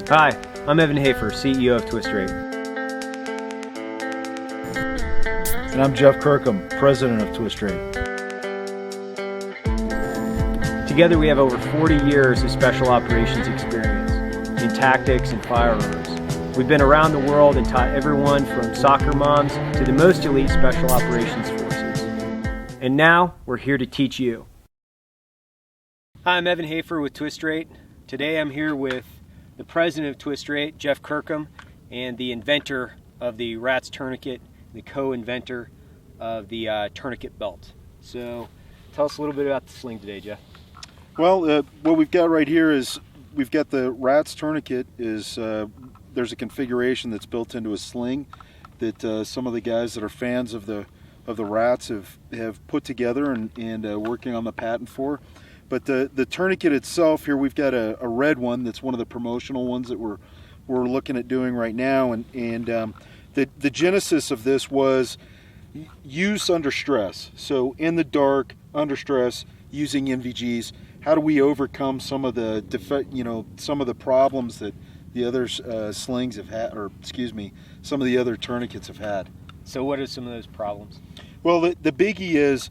Hi, I'm Evan Hafer, CEO of TwistRate. And I'm Jeff Kirkham, President of TwistRate. Together we have over 40 years of special operations experience in tactics and firearms. We've been around the world and taught everyone from soccer moms to the most elite special operations forces. And now we're here to teach you. Hi, I'm Evan Hafer with TwistRate. Today I'm here with the president of TwistRate, Jeff Kirkham, and the inventor of the RATS Tourniquet, the co-inventor of the Tourniquet belt. So tell us a little bit about the sling today, Jeff. Well, what we've got right here is we've got the RATS Tourniquet. There's a configuration that's built into a sling that some of the guys that are fans of the RATS have put together and working on the patent for. But the tourniquet itself here, we've got a red one that's one of the promotional ones that we're looking at doing right now. And the genesis of this was use under stress. So in the dark, under stress, using NVGs. How do we overcome some of the some of the problems that the other slings have had, or excuse me, some of the other tourniquets have had? So what are some of those problems? Well, the biggie is,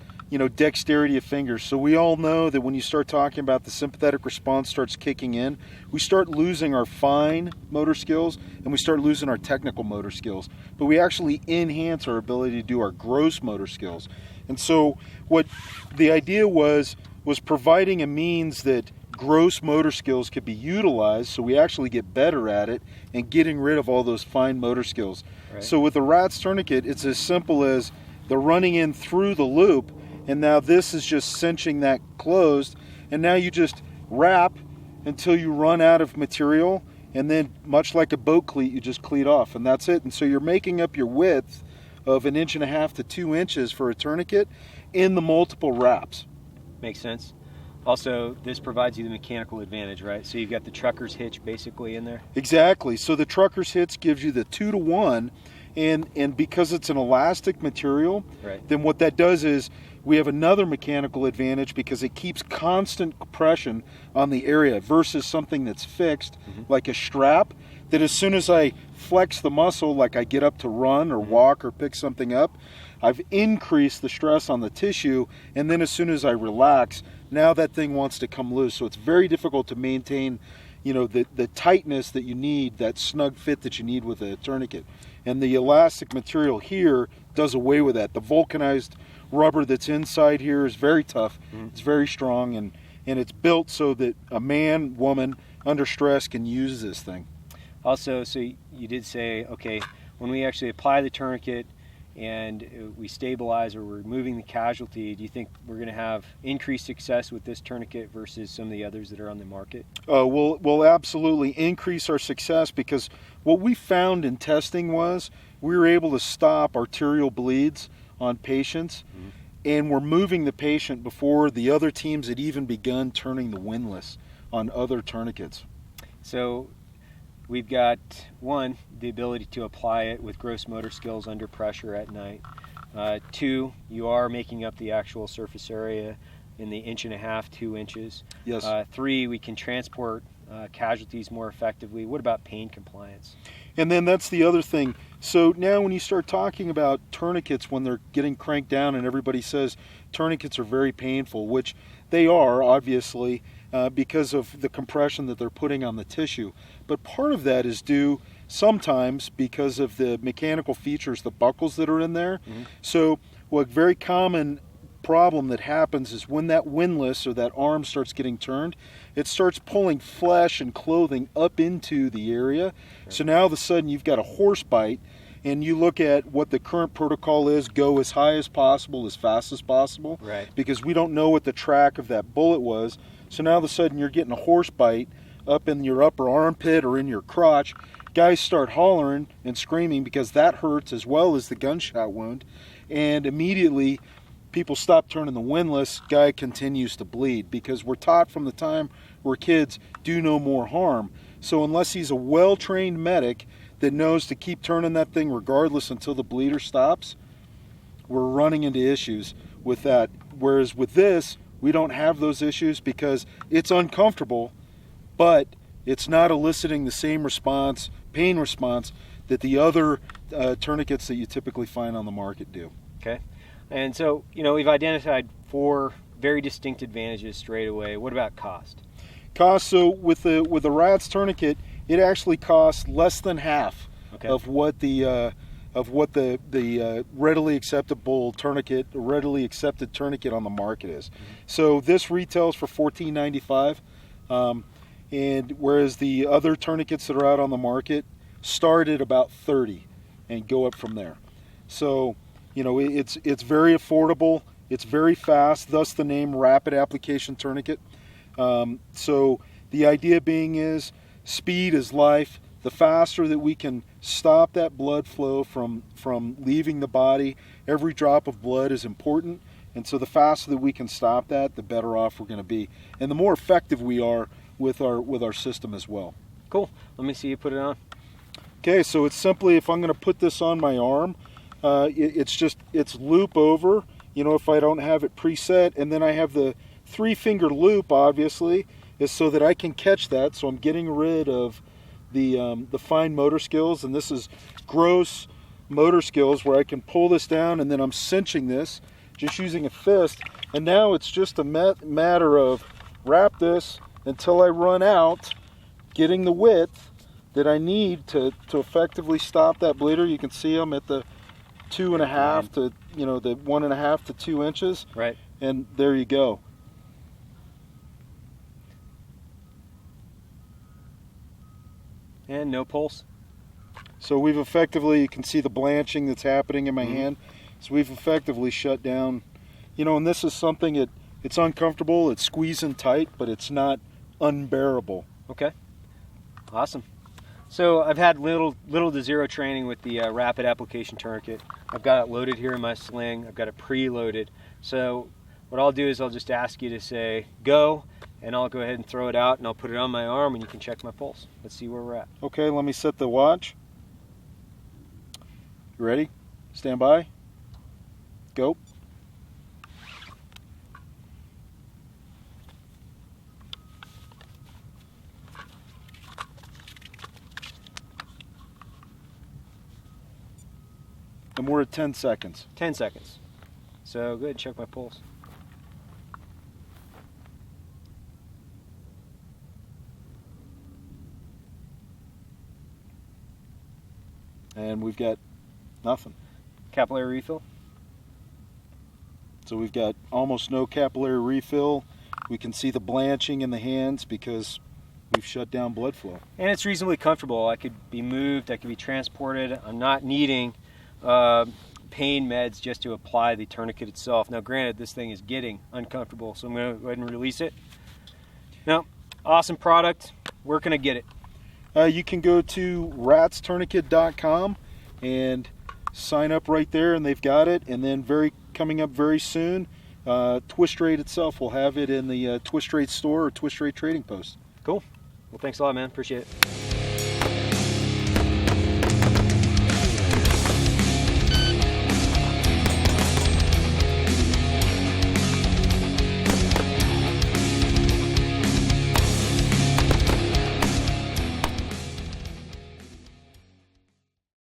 dexterity of fingers. So we all know that when you start talking about the sympathetic response starts kicking in, we start losing our fine motor skills and we start losing our technical motor skills. But we actually enhance our ability to do our gross motor skills. And so what the idea was providing a means that gross motor skills could be utilized so we actually get better at it and getting rid of all those fine motor skills. Right. So with the RATS Tourniquet, it's as simple as the running in through the loop, and now this is just cinching that closed, and now you just wrap until you run out of material, and then much like a boat cleat, you just cleat off, and that's it. And so you're making up your width of 1.5 inches to 2 inches for a tourniquet in the multiple wraps. Makes sense. Also, this provides you the mechanical advantage, right? So you've got the trucker's hitch basically in there? Exactly. So the trucker's hitch gives you the 2-to-1, and because it's an elastic material, right, then what that does is we have another mechanical advantage because it keeps constant compression on the area versus something that's fixed, like a strap, that as soon as I flex the muscle, like I get up to run or walk or pick something up, I've increased the stress on the tissue, and then as soon as I relax, now that thing wants to come loose. So it's very difficult to maintain, the tightness that you need, that snug fit that you need with a tourniquet. And the elastic material here does away with that. The vulcanized rubber that's inside here is very tough. It's very strong, and it's built so that a man, woman, under stress can use this thing. Also, so you did say, okay, when we actually apply the tourniquet and we stabilize or we're removing the casualty, do you think we're going to have increased success with this tourniquet versus some of the others that are on the market? We'll absolutely increase our success, because what we found in testing was we were able to stop arterial bleeds on patients, and we're moving the patient before the other teams had even begun turning the windlass on other tourniquets. So we've got, one, the ability to apply it with gross motor skills under pressure at night. 2, you are making up the actual surface area in the 1.5 inches, 2 inches. Yes. 3, we can transport casualties more effectively. What about pain compliance? And then that's the other thing. So now when you start talking about tourniquets, when they're getting cranked down and everybody says tourniquets are very painful, which they are, obviously, because of the compression that they're putting on the tissue. But part of that is due sometimes because of the mechanical features, the buckles that are in there. So what very common problem that happens is when that windlass or that arm starts getting turned, it starts pulling flesh and clothing up into the area. So now all of a sudden you've got a horse bite, and you look at what the current protocol is: go as high as possible, as fast as possible, right, because we don't know what the track of that bullet was. So now all of a sudden you're getting a horse bite up in your upper armpit or in your crotch. Guys start hollering and screaming because that hurts as well as the gunshot wound, and immediately people stop turning the windlass. Guy continues to bleed, because we're taught from the time we're kids, do no more harm. So unless he's a well-trained medic that knows to keep turning that thing regardless until the bleeder stops, we're running into issues with that whereas with this, we don't have those issues because it's uncomfortable, but it's not eliciting the same response, pain response, that the other tourniquets that you typically find on the market do. Okay. And so, we've identified 4 very distinct advantages straight away. What about cost? Cost, so with the RATS tourniquet, it actually costs less than half of what the readily acceptable tourniquet, readily accepted tourniquet on the market is. Mm-hmm. So this retails for $14.95, and whereas the other tourniquets that are out on the market start at about $30 and go up from there. So it's very affordable. It's very fast. Thus the name Rapid Application Tourniquet. So the idea being is speed is life. The faster that we can stop that blood flow from leaving the body, every drop of blood is important. And so the faster that we can stop that, the better off we're going to be. And the more effective we are with our system as well. Cool. Let me see you put it on. Okay, so it's simply, if I'm going to put this on my arm, it's loop over, if I don't have it preset, and then I have the 3-finger loop, obviously, is so that I can catch that. So I'm getting rid of the fine motor skills, and this is gross motor skills where I can pull this down and then I'm cinching this just using a fist, and now it's just a matter of wrap this until I run out, getting the width that I need to effectively stop that bleeder. You can see I'm at the 2.5 to the 1.5 to 2 inches, right? And there you go. And no pulse. So we've effectively, you can see the blanching that's happening in my hand. So we've effectively shut down, and this is something it's uncomfortable, it's squeezing tight, but it's not unbearable. Okay. Awesome. So I've had little to zero training with the Rapid Application Tourniquet. I've got it loaded here in my sling. I've got it preloaded. So what I'll do is I'll just ask you to say go, and I'll go ahead and throw it out, and I'll put it on my arm, and you can check my pulse. Let's see where we're at. Okay, let me set the watch. You ready? Stand by. Go. And we're at 10 seconds. 10 seconds. So go ahead and check my pulse. And we've got nothing. Capillary refill? So we've got almost no capillary refill. We can see the blanching in the hands because we've shut down blood flow. And it's reasonably comfortable. I could be moved, I could be transported. I'm not needing pain meds just to apply the tourniquet itself. Now granted, this thing is getting uncomfortable, so I'm going to go ahead and release it. Now, awesome product. Where can I get it? You can go to ratstourniquet.com and sign up right there, and they've got it. And then coming up very soon, TwistRate itself will have it in the TwistRate store or TwistRate trading post. Cool. Well, thanks a lot, man. Appreciate it.